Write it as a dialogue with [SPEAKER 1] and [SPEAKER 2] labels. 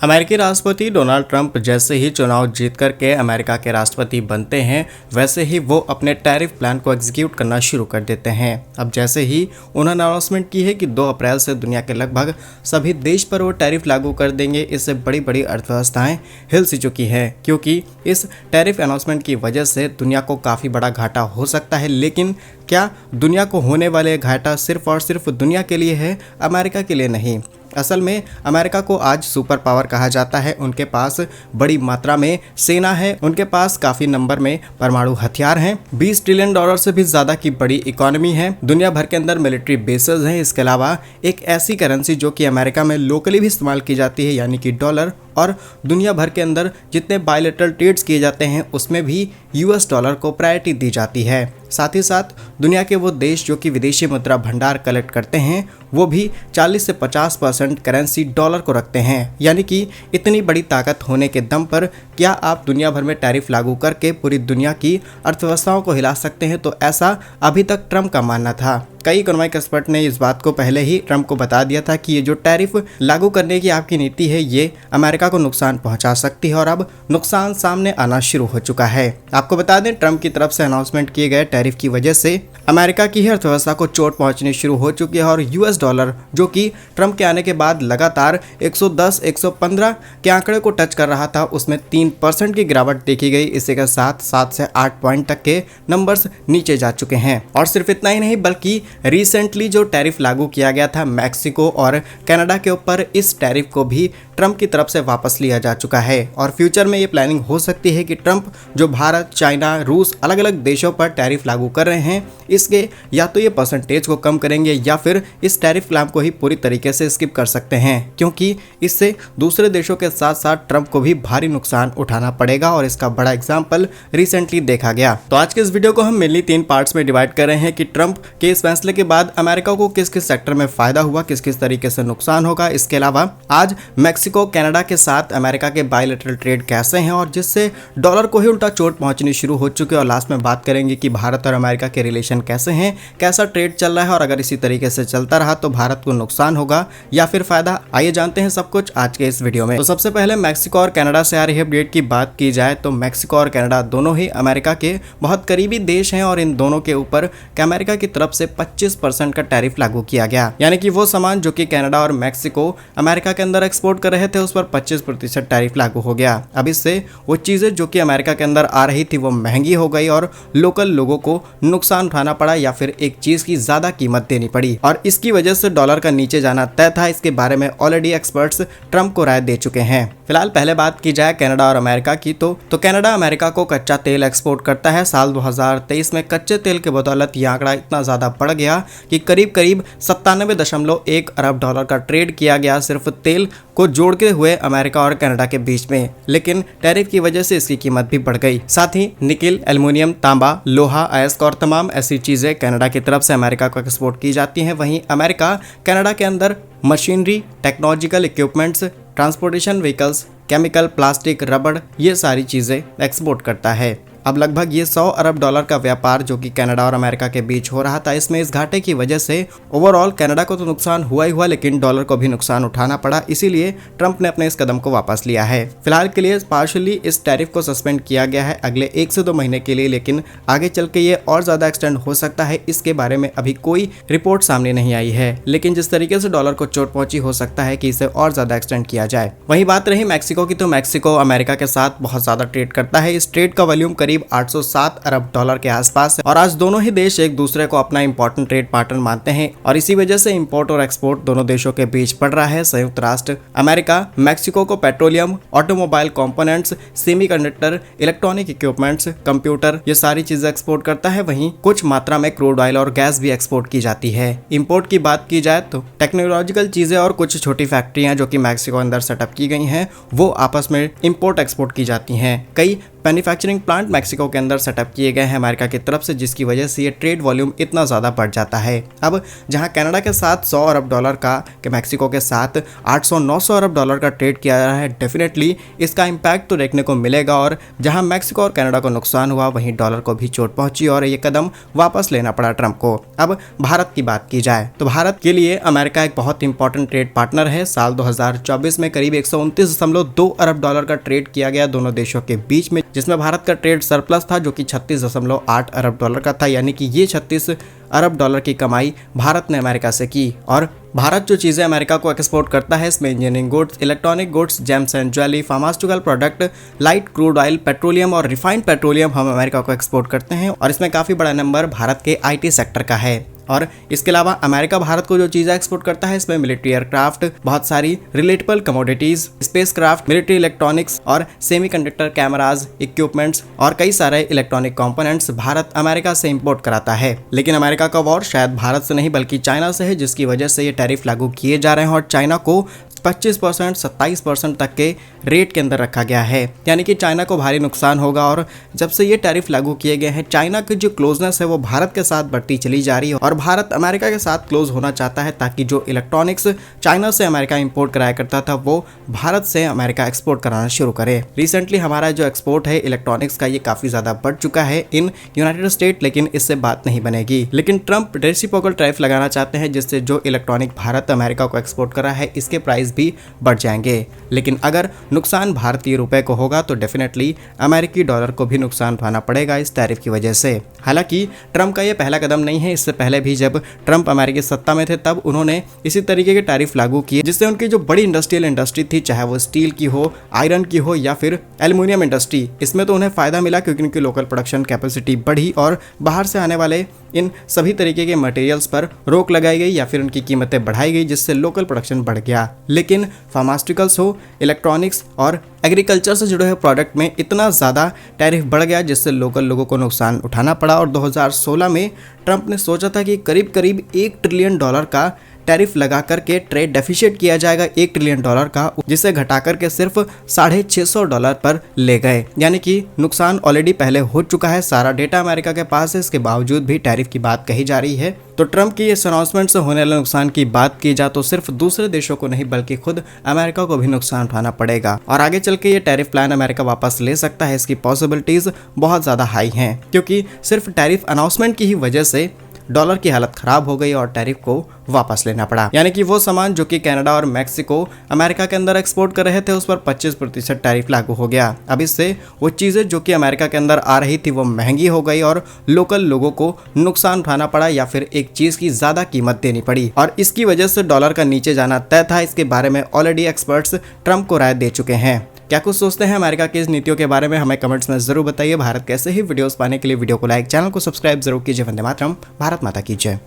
[SPEAKER 1] अमेरिकी राष्ट्रपति Donald Trump जैसे ही चुनाव जीत करके अमेरिका के राष्ट्रपति बनते हैं वैसे ही वो अपने टैरिफ प्लान को एग्जीक्यूट करना शुरू कर देते हैं। अब जैसे ही उन्होंने अनाउंसमेंट की है कि 2 अप्रैल से दुनिया के लगभग सभी देश पर वो टैरिफ लागू कर देंगे, इससे बड़ी बड़ी अर्थव्यवस्थाएं हिल सी चुकी हैं, क्योंकि इस टैरिफ अनाउंसमेंट की वजह से दुनिया को काफ़ी बड़ा घाटा हो सकता है। लेकिन क्या दुनिया को होने वाले घाटा सिर्फ और सिर्फ दुनिया के लिए है, अमेरिका के लिए नहीं। असल में अमेरिका को आज सुपर पावर कहा जाता है। उनके पास बड़ी मात्रा में सेना है, उनके पास काफ़ी नंबर में परमाणु हथियार हैं, $20 ट्रिलियन से भी ज़्यादा की बड़ी इकोनॉमी है, दुनिया भर के अंदर मिलिट्री बेसेस हैं। इसके अलावा एक ऐसी करेंसी जो कि अमेरिका में लोकली भी इस्तेमाल की जाती है, यानी कि डॉलर, और दुनिया भर के अंदर जितने बायलैटरल ट्रेड्स किए जाते हैं उसमें भी US डॉलर को प्रायोरिटी दी जाती है। साथ ही साथ दुनिया के वो देश जो कि विदेशी मुद्रा भंडार कलेक्ट करते हैं वो भी 40 से 50% करेंसी डॉलर को रखते हैं। यानी कि इतनी बड़ी ताकत होने के दम पर क्या आप दुनिया भर में टैरिफ लागू करके पूरी दुनिया की अर्थव्यवस्थाओं को हिला सकते हैं? तो ऐसा अभी तक ट्रंप का मानना था। कई इकोनॉमिक एक्सपर्ट ने इस बात को पहले ही ट्रंप को बता दिया था कि ये जो टैरिफ लागू करने की आपकी नीति है ये अमेरिका को नुकसान पहुंचा सकती है, और अब नुकसान सामने आना शुरू हो चुका है। आपको बता दें, ट्रंप की तरफ से अनाउंसमेंट किए गए टैरिफ की वजह से अमेरिका की ही अर्थव्यवस्था को चोट पहुंचनी शुरू हो चुकी है, और US डॉलर जो कि ट्रंप के आने के बाद लगातार 110, 115 के आंकड़े को टच कर रहा था, उसमें 3% की गिरावट देखी गई। इसी के साथ 7 से 8 पॉइंट तक के नंबर्स नीचे जा चुके हैं। और सिर्फ इतना ही नहीं, बल्कि रिसेंटली जो टैरिफ लागू किया गया था मैक्सिको और कनाडा के ऊपर, इस टैरिफ को भी ट्रंप की तरफ से वापस लिया जा चुका है। और फ्यूचर में ये प्लानिंग हो सकती है कि ट्रंप जो भारत, चाइना, रूस, अलग अलग देशों पर टैरिफ लागू कर रहे हैं, इसके या तो ये परसेंटेज को कम करेंगे या फिर इस टैरिफ प्लान को ही पूरी तरीके से स्किप कर सकते हैं, क्योंकि इससे दूसरे देशों के साथ साथ ट्रंप को भी भारी नुकसान उठाना पड़ेगा। और इसका बड़ा एग्जाम्पल रिसेंटली देखा गया। तो आज के इस वीडियो को हम मेनली 3 पार्ट्स में डिवाइड कर रहे हैं कि ट्रंप के इस फैसले के बाद अमेरिका को किस किस सेक्टर में फायदा हुआ, किस किस तरीके से नुकसान होगा। इसके अलावा आज मैक्सिको, कनाडा के साथ अमेरिका के बायलैटरल ट्रेड कैसे हैं और जिससे डॉलर को ही उल्टा चोट पहुंचनी शुरू हो चुकी है। और लास्ट में बात करेंगे कि भारत और अमेरिका के रिलेशन कैसे हैं, कैसा ट्रेड चल रहा है, और अगर इसी तरीके से चलता रहा तो भारत को नुकसान होगा या फिर फायदा। आइए जानते हैं सब कुछ आज के इस वीडियो में। तो सबसे पहले मैक्सिको और कनाडा से आ रही अपडेट की बात की जाए तो मैक्सिको और कनाडा दोनों ही अमेरिका के बहुत करीबी देश हैं, और इन दोनों के ऊपर अमेरिका की तरफ से 25% का टैरिफ लागू किया गया। यानी कि वो सामान जो कि कनाडा और मैक्सिको अमेरिका के अंदर एक्सपोर्ट कर रहे थे उस पर 25% टैरिफ लागू हो गया। अब इससे वो चीजें जो कि अमेरिका के अंदर आ रही थी वो महंगी हो गई और लोकल लोगों को नुकसान उठाना पड़ा, या फिर एक चीज की ज्यादा कीमत देनी पड़ी, और इसकी वजह से डॉलर का नीचे जाना तय था। इसके बारे में ऑलरेडी एक्सपर्ट्स ट्रंप को राय दे चुके हैं। फिलहाल पहले बात की जाए कनाडा और अमेरिका की तो कनाडा अमेरिका को कच्चा तेल एक्सपोर्ट करता है। साल 2023 में कच्चे तेल के बदौलत यह आंकड़ा इतना ज्यादा बढ़ गया कि करीब 97.1 अरब डॉलर का ट्रेड किया गया सिर्फ तेल को जोड़ते हुए अमेरिका और कनाडा के बीच में। लेकिन टैरिफ की वजह से इसकी कीमत भी बढ़ गई। साथ ही निकिल, एल्युमिनियम, तांबा, लोहा, अयस्क और तमाम ऐसी चीजें कनाडा की तरफ से अमेरिका को एक्सपोर्ट की जाती हैं। वहीं अमेरिका कनाडा के अंदर machinery, technological equipments, transportation vehicles, chemical, plastic, रबड़, ये सारी चीजें एक्सपोर्ट करता है। अब लगभग ये 100 अरब डॉलर का व्यापार जो कि कनाडा और अमेरिका के बीच हो रहा था, इसमें इस घाटे की वजह से ओवरऑल कनाडा को तो नुकसान हुआ ही हुआ, लेकिन डॉलर को भी नुकसान उठाना पड़ा। इसीलिए ट्रंप ने अपने इस कदम को वापस लिया है। फिलहाल के लिए पार्शियली इस टैरिफ को सस्पेंड किया गया है अगले 1 से 2 महीने के लिए, लेकिन आगे चल के ये और ज्यादा एक्सटेंड हो सकता है। इसके बारे में अभी कोई रिपोर्ट सामने नहीं आई है, लेकिन जिस तरीके से डॉलर को चोट पहुंची, हो सकता है कि इसे और ज्यादा एक्सटेंड किया जाए। वही बात रही मैक्सिको की, तो मैक्सिको अमेरिका के साथ बहुत ज्यादा ट्रेड करता है। इस ट्रेड का वॉल्यूम करीब 807 अरब डॉलर के आसपास है, और आज दोनों ही देश एक दूसरे को अपना इंपॉर्टेंट ट्रेड पार्टनर मानते हैं, और इसी वजह से इंपोर्ट और एक्सपोर्ट दोनों देशों के बीच बढ़ रहा है। संयुक्त राष्ट्र अमेरिका मैक्सिको को petroleum, automobile components, semiconductor, electronic equipments, computer, ये सारी चीजें एक्सपोर्ट करता है। वहीं कुछ मात्रा में क्रूड ऑयल और गैस भी एक्सपोर्ट की जाती है। इंपोर्ट की बात की जाए तो टेक्नोलॉजिकल चीजें और कुछ छोटी फैक्ट्रियां जो कि मैक्सिको अंदर सेटअप की गई हैं वो आपस में इंपोर्ट एक्सपोर्ट की जाती हैं। कई मैन्युफैक्चरिंग प्लांट मैक्सिको के अंदर सेटअप किए गए हैं अमेरिका की तरफ से, जिसकी वजह से ये ट्रेड वॉल्यूम इतना ज़्यादा बढ़ जाता है। अब जहां कनाडा के साथ 100 अरब डॉलर का, मैक्सिको के साथ 800-900 अरब डॉलर का ट्रेड किया जा रहा है, डेफिनेटली इसका इम्पैक्ट तो देखने को मिलेगा। और जहां मैक्सिको और कनाडा को नुकसान हुआ, वहीं डॉलर को भी चोट पहुंची और ये कदम वापस लेना पड़ा ट्रंप को। अब भारत की बात की जाए तो भारत के लिए अमेरिका एक बहुत इंपॉर्टेंट ट्रेड पार्टनर है। साल 2024 में करीब 129.2 अरब डॉलर का ट्रेड किया गया दोनों देशों के बीच में, जिसमें भारत का ट्रेड सरप्लस था जो कि 36.8 अरब डॉलर का था। यानी कि ये 36 अरब डॉलर की कमाई भारत ने अमेरिका से की। और भारत जो चीज़ें अमेरिका को एक्सपोर्ट करता है, इसमें engineering goods, electronic goods, James and jewellery, pharmaceutical product, light crude oil, petroleum और रिफाइंड पेट्रोलियम हम अमेरिका को एक्सपोर्ट करते हैं। और इसमें काफ़ी बड़ा नंबर भारत के IT सेक्टर का है। और इसके अलावा अमेरिका भारत को जो चीज़ें एक्सपोर्ट करता है, इसमें मिलिट्री एयरक्राफ्ट, बहुत सारी relatable commodities, space craft, military electronics और सेमीकंडक्टर कैमराज, इक्विपमेंट्स और कई सारे इलेक्ट्रॉनिक कंपोनेंट्स भारत अमेरिका से इंपोर्ट कराता है। लेकिन अमेरिका का वॉर शायद भारत से नहीं बल्कि चाइना से है, जिसकी वजह से ये टैरिफ लागू किए जा रहे हैं और चाइना को 25%, 27% तक के रेट के अंदर रखा गया है। यानी कि चाइना को भारी नुकसान होगा। और जब से ये टैरिफ लागू किए गए हैं, चाइना की जो क्लोजनेस है वो भारत के साथ बढ़ती चली जा रही है और भारत अमेरिका के साथ क्लोज होना चाहता है, ताकि जो इलेक्ट्रॉनिक्स चाइना से अमेरिका इंपोर्ट कराया करता था वो भारत से अमेरिका एक्सपोर्ट कराना शुरू करे। रिसेंटली हमारा जो एक्सपोर्ट है इलेक्ट्रॉनिक्स का, ये काफ़ी ज़्यादा बढ़ चुका है इन यूनाइटेड स्टेट, लेकिन इससे बात नहीं बनेगी। लेकिन ट्रंप रेसिप्रोकल टैरिफ लगाना चाहते हैं, जिससे जो इलेक्ट्रॉनिक भारत अमेरिका को एक्सपोर्ट कर रहा है इसके प्राइस भी बढ़ जाएंगे। लेकिन अगर नुकसान भारतीय रुपए को होगा तो डेफिनेटली अमेरिकी डॉलर को भी नुकसान उठाना पड़ेगा इस टैरिफ की वजह से। हालांकि ट्रंप का ये पहला कदम नहीं है। इससे पहले भी जब ट्रंप अमेरिकी सत्ता में थे तब उन्होंने इसी तरीके के टैरिफ लागू किए, जिससे उनकी जो बड़ी इंडस्ट्रियल इंडस्ट्री थी, चाहे वो स्टील की हो, आयरन की हो या फिर एल्युमिनियम इंडस्ट्री, इसमें तो उन्हें फायदा मिला क्योंकि उनकी लोकल प्रोडक्शन कैपेसिटी बढ़ी और बाहर से आने वाले इन सभी तरीके के मटेरियल्स पर रोक लगाई गई या फिर उनकी कीमतें बढ़ाई गई, जिससे लोकल प्रोडक्शन बढ़ गया। लेकिन फार्मास्यूटिकल्स हो, इलेक्ट्रॉनिक्स और एग्रीकल्चर से जुड़े हुए प्रोडक्ट में इतना ज़्यादा टैरिफ बढ़ गया, जिससे लोकल लोगों को नुकसान उठाना पड़ा। और 2016 में ट्रंप ने सोचा था कि करीब करीब $1 ट्रिलियन का टैरिफ लगा करके ट्रेड डेफिसिट किया जाएगा $1 ट्रिलियन का, जिसे घटा करके सिर्फ $650 पर ले गए। यानी कि नुकसान ऑलरेडी पहले हो चुका है। सारा डेटा अमेरिका के पास है, इसके बावजूद भी टैरिफ की बात कही जा रही है। तो ट्रंप की इस अनाउंसमेंट से होने वाले नुकसान की बात की जाए तो सिर्फ दूसरे देशों को नहीं बल्कि खुद अमेरिका को भी नुकसान उठाना पड़ेगा। और आगे चल के ये टैरिफ प्लान अमेरिका वापस ले सकता है, इसकी पॉसिबिलिटीज बहुत ज़्यादा हाई हैं, क्योंकि सिर्फ टैरिफ अनाउंसमेंट की ही वजह से डॉलर की हालत खराब हो गई और टैरिफ को वापस लेना पड़ा। यानी कि वो सामान जो कि कनाडा और मैक्सिको अमेरिका के अंदर एक्सपोर्ट कर रहे थे, उस पर 25% टैरिफ लागू हो गया। अब इससे वो चीज़ें जो कि अमेरिका के अंदर आ रही थी वो महंगी हो गई और लोकल लोगों को नुकसान उठाना पड़ा या फिर एक चीज़ की ज़्यादा कीमत देनी पड़ी। और इसकी वजह से डॉलर का नीचे जाना तय था। इसके बारे में ऑलरेडी एक्सपर्ट्स ट्रंप को राय दे चुके हैं। क्या कुछ सोचते हैं अमेरिका की इस नीतियों के बारे में, हमें कमेंट्स में जरूर बताइए। भारत कैसे ही वीडियोस पाने के लिए वीडियो को लाइक, चैनल को सब्सक्राइब जरूर कीजिए। वंदे मातरम, भारत माता की जय।